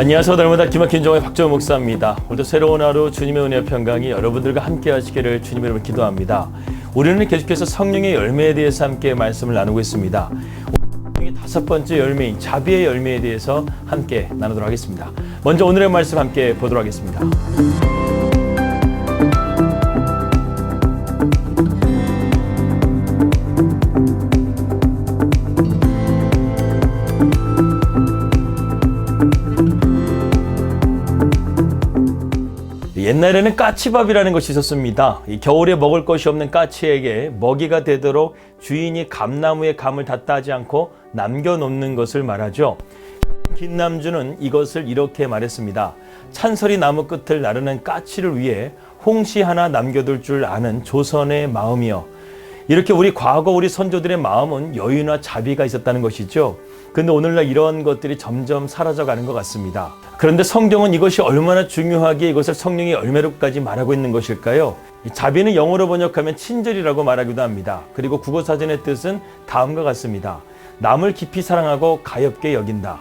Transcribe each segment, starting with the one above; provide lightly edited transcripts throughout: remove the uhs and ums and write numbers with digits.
안녕하세요. 날마다 기막힌 종의 박정호 목사입니다. 오늘도 새로운 하루 주님의 은혜 평강이 여러분들과 함께 하시기를 주님의 이름으로 기도합니다. 우리는 계속해서 성령의 열매에 대해서 함께 말씀을 나누고 있습니다. 오늘 다섯 번째 열매인 자비의 열매에 대해서 함께 나누도록 하겠습니다. 먼저 오늘의 말씀 함께 보도록 하겠습니다. 옛날에는 까치밥이라는 것이 있었습니다. 겨울에 먹을 것이 없는 까치에게 먹이가 되도록 주인이 감나무에 감을 다 따지 않고 남겨놓는 것을 말하죠. 김남주는 이것을 이렇게 말했습니다. 찬설이 나무 끝을 나르는 까치를 위해 홍시 하나 남겨둘 줄 아는 조선의 마음이여. 이렇게 과거 우리 선조들의 마음은 여유나 자비가 있었다는 것이죠. 근데 오늘날 이런 것들이 점점 사라져가는 것 같습니다. 그런데 성경은 이것이 얼마나 중요하게 이것을 성령의 열매로까지 말하고 있는 것일까요? 자비는 영어로 번역하면 친절이라고 말하기도 합니다. 그리고 국어사전의 뜻은 다음과 같습니다. 남을 깊이 사랑하고 가엾게 여긴다.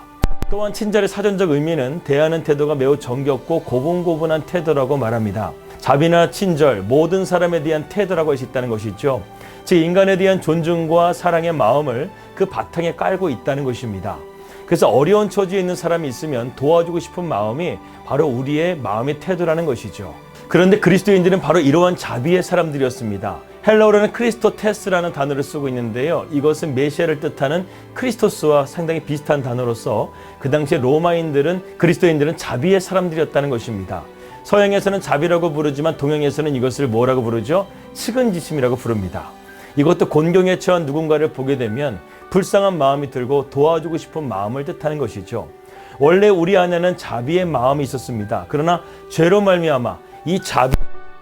또한 친절의 사전적 의미는 대하는 태도가 매우 정겹고 고분고분한 태도라고 말합니다. 자비나 친절, 모든 사람에 대한 태도라고 할 수 있다는 것이죠. 즉 인간에 대한 존중과 사랑의 마음을 그 바탕에 깔고 있다는 것입니다. 그래서 어려운 처지에 있는 사람이 있으면 도와주고 싶은 마음이 바로 우리의 마음의 태도라는 것이죠. 그런데 그리스도인들은 바로 이러한 자비의 사람들이었습니다. 헬라어로는 크리스토테스라는 단어를 쓰고 있는데요. 이것은 메시아를 뜻하는 크리스토스와 상당히 비슷한 단어로서 그 당시에 그리스도인들은 자비의 사람들이었다는 것입니다. 서양에서는 자비라고 부르지만 동양에서는 이것을 뭐라고 부르죠? 측은지심이라고 부릅니다. 이것도 곤경에 처한 누군가를 보게 되면 불쌍한 마음이 들고 도와주고 싶은 마음을 뜻하는 것이죠. 원래 우리 안에는 자비의 마음이 있었습니다. 그러나 죄로 말미암아 이 자비가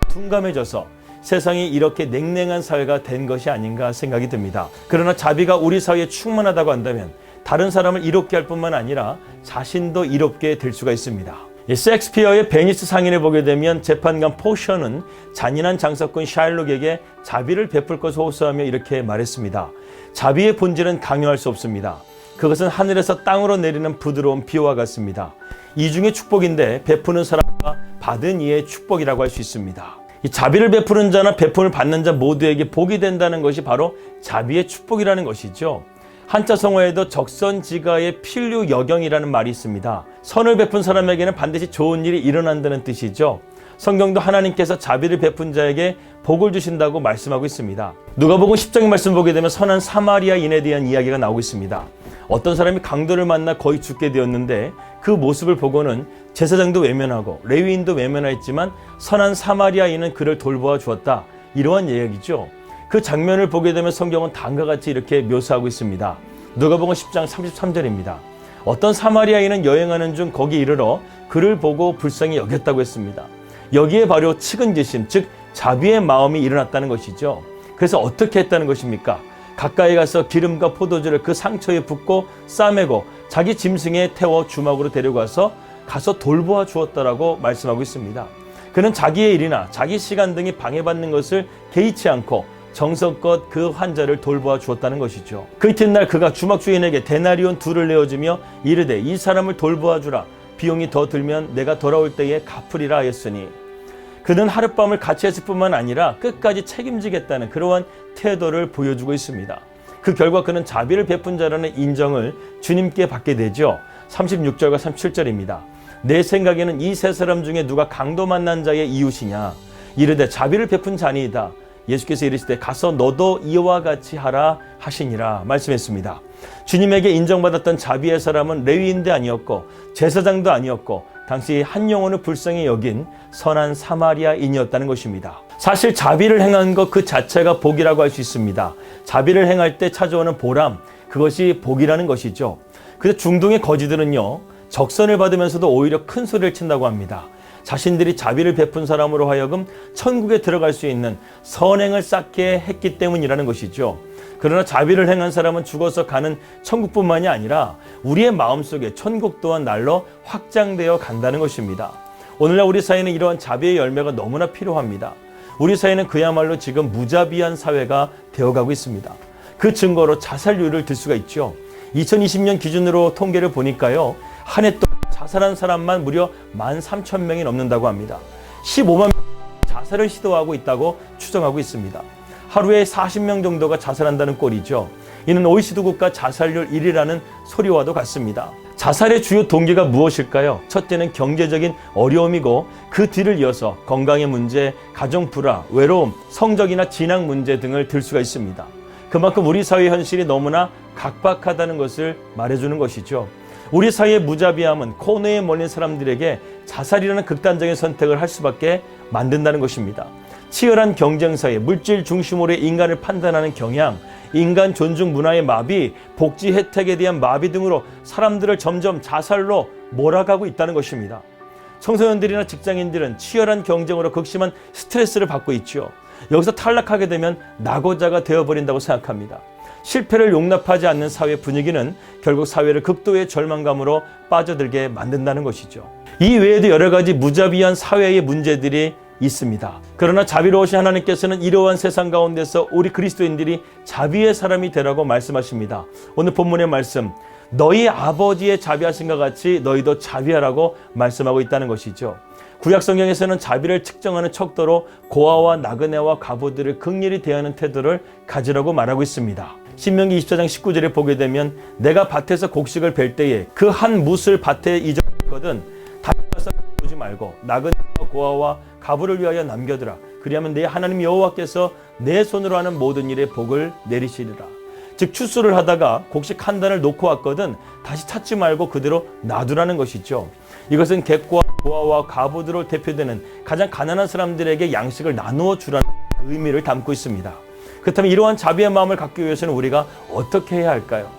둔감해져서 세상이 이렇게 냉랭한 사회가 된 것이 아닌가 생각이 듭니다. 그러나 자비가 우리 사회에 충만하다고 한다면 다른 사람을 이롭게 할 뿐만 아니라 자신도 이롭게 될 수가 있습니다. 셰익스피어의 베니스 상인을 보게 되면 재판관 포셔는 잔인한 장사꾼 샤일록에게 자비를 베풀 것을 호소하며 이렇게 말했습니다. 자비의 본질은 강요할 수 없습니다. 그것은 하늘에서 땅으로 내리는 부드러운 비와 같습니다. 이중의 축복인데 베푸는 사람과 받은 이의 축복이라고 할 수 있습니다. 이 자비를 베푸는 자나 베품을 받는 자 모두에게 복이 된다는 것이 바로 자비의 축복이라는 것이죠. 한자 성어에도 적선지가의 필류 여경이라는 말이 있습니다. 선을 베푼 사람에게는 반드시 좋은 일이 일어난다는 뜻이죠. 성경도 하나님께서 자비를 베푼 자에게 복을 주신다고 말씀하고 있습니다. 누가복음 10장의 말씀 보게 되면 선한 사마리아인에 대한 이야기가 나오고 있습니다. 어떤 사람이 강도를 만나 거의 죽게 되었는데 그 모습을 보고는 제사장도 외면하고 레위인도 외면하였지만 선한 사마리아인은 그를 돌보아 주었다. 이러한 이야기죠. 그 장면을 보게 되면 성경은 다음과 같이 이렇게 묘사하고 있습니다. 누가복음 10장 33절입니다. 어떤 사마리아인은 여행하는 중 거기 이르러 그를 보고 불쌍히 여겼다고 했습니다. 여기에 바로 측은지심, 즉 자비의 마음이 일어났다는 것이죠. 그래서 어떻게 했다는 것입니까? 가까이 가서 기름과 포도주를 그 상처에 붓고 싸매고 자기 짐승에 태워 주막으로 데려가서 돌보아 주었다라고 말씀하고 있습니다. 그는 자기의 일이나 자기 시간 등이 방해받는 것을 개의치 않고 정성껏 그 환자를 돌보아 주었다는 것이죠. 그 이튿날 그가 주막 주인에게 데나리온 2를 내어주며 이르되 이 사람을 돌보아 주라. 비용이 더 들면 내가 돌아올 때에 갚으리라 하였으니 그는 하룻밤을 같이 했을 뿐만 아니라 끝까지 책임지겠다는 그러한 태도를 보여주고 있습니다. 그 결과 그는 자비를 베푼 자라는 인정을 주님께 받게 되죠. 36절과 37절입니다. 내 생각에는 이 세 사람 중에 누가 강도 만난 자의 이웃이냐? 이르되 자비를 베푼 자니이다. 예수께서 이르시되 가서 너도 이와 같이 하라 하시니라 말씀했습니다. 주님에게 인정받았던 자비의 사람은 레위인도 아니었고 제사장도 아니었고 당시 한 영혼을 불쌍히 여긴 선한 사마리아인이었다는 것입니다. 사실 자비를 행한 것 그 자체가 복이라고 할 수 있습니다. 자비를 행할 때 찾아오는 보람, 그것이 복이라는 것이죠. 그래서 중동의 거지들은요, 적선을 받으면서도 오히려 큰 소리를 친다고 합니다. 자신들이 자비를 베푼 사람으로 하여금 천국에 들어갈 수 있는 선행을 쌓게 했기 때문이라는 것이죠. 그러나 자비를 행한 사람은 죽어서 가는 천국뿐만이 아니라 우리의 마음속에 천국 또한 날로 확장되어 간다는 것입니다. 오늘날 우리 사회는 이러한 자비의 열매가 너무나 필요합니다. 우리 사회는 그야말로 지금 무자비한 사회가 되어가고 있습니다. 그 증거로 자살률을 들 수가 있죠. 2020년 기준으로 통계를 보니까요, 한 해 동안 자살한 사람만 무려 13,000명이 넘는다고 합니다. 15만 명 자살을 시도하고 있다고 추정하고 있습니다. 하루에 40명 정도가 자살한다는 꼴이죠. 이는 OECD 국가 자살률 1위라는 소리와도 같습니다. 자살의 주요 동기가 무엇일까요? 첫째는 경제적인 어려움이고 그 뒤를 이어서 건강의 문제, 가정 불화, 외로움, 성적이나 진학 문제 등을 들 수가 있습니다. 그만큼 우리 사회 현실이 너무나 각박하다는 것을 말해주는 것이죠. 우리 사회의 무자비함은 코너에 몰린 사람들에게 자살이라는 극단적인 선택을 할 수밖에 만든다는 것입니다. 치열한 경쟁사회, 물질 중심으로의 인간을 판단하는 경향, 인간 존중 문화의 마비, 복지 혜택에 대한 마비 등으로 사람들을 점점 자살로 몰아가고 있다는 것입니다. 청소년들이나 직장인들은 치열한 경쟁으로 극심한 스트레스를 받고 있죠. 여기서 탈락하게 되면 낙오자가 되어버린다고 생각합니다. 실패를 용납하지 않는 사회 분위기는 결국 사회를 극도의 절망감으로 빠져들게 만든다는 것이죠. 이 외에도 여러 가지 무자비한 사회의 문제들이 있습니다. 그러나 자비로우신 하나님께서는 이러한 세상 가운데서 우리 그리스도인들이 자비의 사람이 되라고 말씀하십니다. 오늘 본문의 말씀, 너희 아버지의 자비하신것 같이 너희도 자비하라고 말씀하고 있다는 것이죠. 구약 성경에서는 자비를 측정하는 척도로 고아와 나그네와 과부들을 긍휼히 대하는 태도를 가지라고 말하고 있습니다. 신명기 24장 19절에 보게 되면 내가 밭에서 곡식을 벨 때에 그 한 뭇을 밭에 잊었거든 다시 가서 보지 말고 나그네와 고아와 과부를 위하여 남겨두라. 그리하면 내 하나님 여호와께서 내 손으로 하는 모든 일에 복을 내리시리라. 즉 추수를 하다가 곡식 한 단을 놓고 왔거든 다시 찾지 말고 그대로 놔두라는 것이죠. 이것은 객과 고아와 과부들로 대표되는 가장 가난한 사람들에게 양식을 나누어 주라는 의미를 담고 있습니다. 그렇다면 이러한 자비의 마음을 갖기 위해서는 우리가 어떻게 해야 할까요?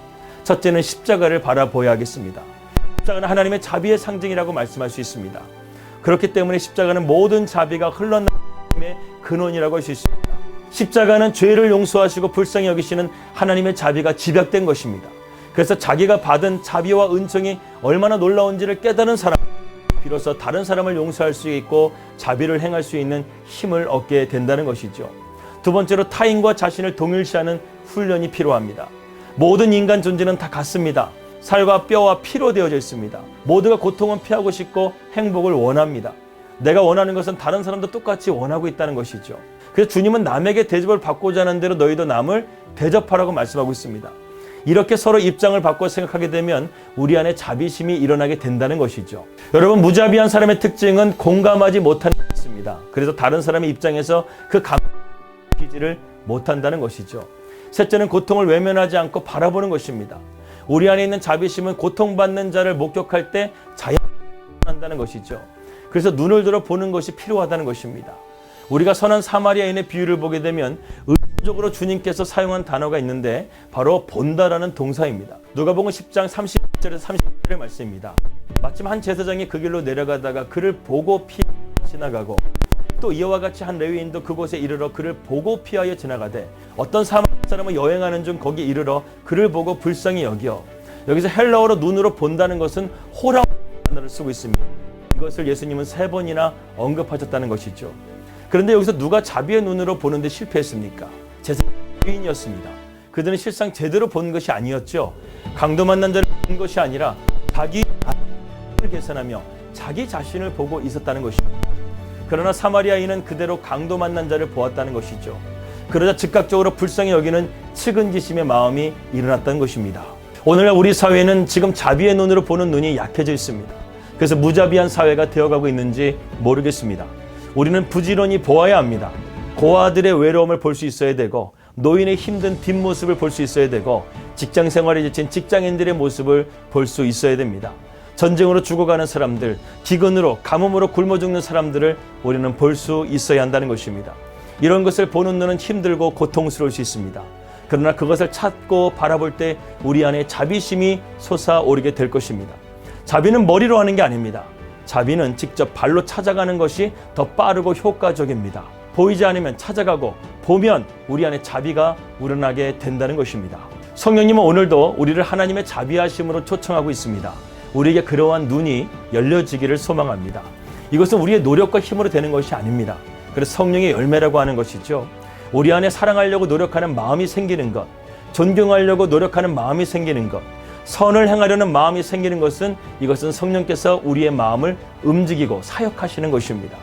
첫째는 십자가를 바라보아야 하겠습니다. 십자가는 하나님의 자비의 상징이라고 말씀할 수 있습니다. 그렇기 때문에 십자가는 모든 자비가 흘러나오는 근원이라고 할 수 있습니다. 십자가는 죄를 용서하시고 불쌍히 여기시는 하나님의 자비가 집약된 것입니다. 그래서 자기가 받은 자비와 은총이 얼마나 놀라운지를 깨달은 사람, 비로소 다른 사람을 용서할 수 있고 자비를 행할 수 있는 힘을 얻게 된다는 것이죠. 두 번째로 타인과 자신을 동일시하는 훈련이 필요합니다. 모든 인간 존재는 다 같습니다. 살과 뼈와 피로 되어져 있습니다. 모두가 고통은 피하고 싶고 행복을 원합니다. 내가 원하는 것은 다른 사람도 똑같이 원하고 있다는 것이죠. 그래서 주님은 남에게 대접을 받고자 하는 대로 너희도 남을 대접하라고 말씀하고 있습니다. 이렇게 서로 입장을 바꿔 생각하게 되면 우리 안에 자비심이 일어나게 된다는 것이죠. 여러분, 무자비한 사람의 특징은 공감하지 못하는 것이 있습니다. 그래서 다른 사람의 입장에서 그 감정을 느끼지를 못한다는 것이죠. 셋째는 고통을 외면하지 않고 바라보는 것입니다. 우리 안에 있는 자비심은 고통받는 자를 목격할 때 자연한다는 것이죠. 그래서 눈을 들어 보는 것이 필요하다는 것입니다. 우리가 선한 사마리아인의 비유를 보게 되면 의도적으로 주님께서 사용한 단어가 있는데 바로 본다라는 동사입니다. 누가복음 10장 30절에서 31절의 말씀입니다. 마침 한 제사장이 그 길로 내려가다가 그를 보고 지나가고 또 이와 같이 한 레위인도 그곳에 이르러 그를 보고 피하여 지나가되 어떤 사마리아 사람은 여행하는 중 거기 이르러 그를 보고 불쌍히 여겨. 여기서 헬라어로 눈으로 본다는 것은 호라는 단어를 쓰고 있습니다. 이것을 예수님은 3번이나 언급하셨다는 것이죠. 그런데 여기서 누가 자비의 눈으로 보는데 실패했습니까? 제사장이었습니다. 그들은 실상 제대로 본 것이 아니었죠. 강도 만난 자를 본 것이 아니라 자기 자신을 계산하며 자기 자신을 보고 있었다는 것입니다. 그러나 사마리아인은 그대로 강도 만난 자를 보았다는 것이죠. 그러자 즉각적으로 불쌍히 여기는 측은지심의 마음이 일어났다는 것입니다. 오늘날 우리 사회는 지금 자비의 눈으로 보는 눈이 약해져 있습니다. 그래서 무자비한 사회가 되어가고 있는지 모르겠습니다. 우리는 부지런히 보아야 합니다. 고아들의 외로움을 볼 수 있어야 되고 노인의 힘든 뒷모습을 볼 수 있어야 되고 직장 생활에 지친 직장인들의 모습을 볼 수 있어야 됩니다. 전쟁으로 죽어가는 사람들, 기근으로 가뭄으로 굶어 죽는 사람들을 우리는 볼 수 있어야 한다는 것입니다. 이런 것을 보는 눈은 힘들고 고통스러울 수 있습니다. 그러나 그것을 찾고 바라볼 때 우리 안에 자비심이 솟아오르게 될 것입니다. 자비는 머리로 하는 게 아닙니다. 자비는 직접 발로 찾아가는 것이 더 빠르고 효과적입니다. 보이지 않으면 찾아가고 보면 우리 안에 자비가 우러나게 된다는 것입니다. 성령님은 오늘도 우리를 하나님의 자비하심으로 초청하고 있습니다. 우리에게 그러한 눈이 열려지기를 소망합니다. 이것은 우리의 노력과 힘으로 되는 것이 아닙니다. 그래서 성령의 열매라고 하는 것이죠. 우리 안에 사랑하려고 노력하는 마음이 생기는 것, 존경하려고 노력하는 마음이 생기는 것, 선을 행하려는 마음이 생기는 것은 이것은 성령께서 우리의 마음을 움직이고 사역하시는 것입니다.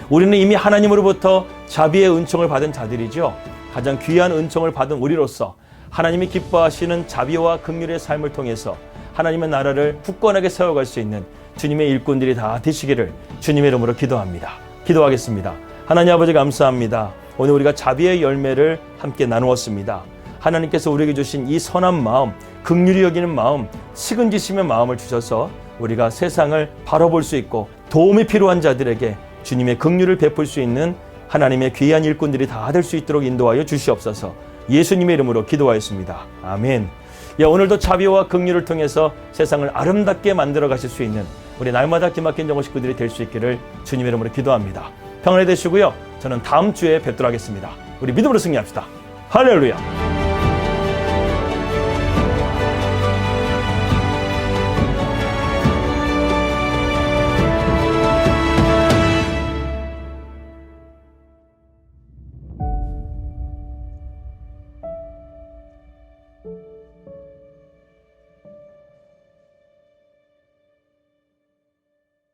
우리는 이미 하나님으로부터 자비의 은총을 받은 자들이죠. 가장 귀한 은총을 받은 우리로서 하나님이 기뻐하시는 자비와 긍휼의 삶을 통해서 하나님의 나라를 굳건하게 세워갈 수 있는 주님의 일꾼들이 다 되시기를 주님의 이름으로 기도합니다. 기도하겠습니다. 하나님 아버지 감사합니다. 오늘 우리가 자비의 열매를 함께 나누었습니다. 하나님께서 우리에게 주신 이 선한 마음, 긍휼히 여기는 마음, 식은지심의 마음을 주셔서 우리가 세상을 바라볼 수 있고 도움이 필요한 자들에게 주님의 긍휼을 베풀 수 있는 하나님의 귀한 일꾼들이 다 될 수 있도록 인도하여 주시옵소서. 예수님의 이름으로 기도하였습니다. 아멘. 오늘도 자비와 긍휼을 통해서 세상을 아름답게 만들어 가실 수 있는 우리 날마다 기막힌 정호 식구들이 될 수 있기를 주님의 이름으로 기도합니다. 평안히 되시고요. 저는 다음 주에 뵙도록 하겠습니다. 우리 믿음으로 승리합시다. 할렐루야.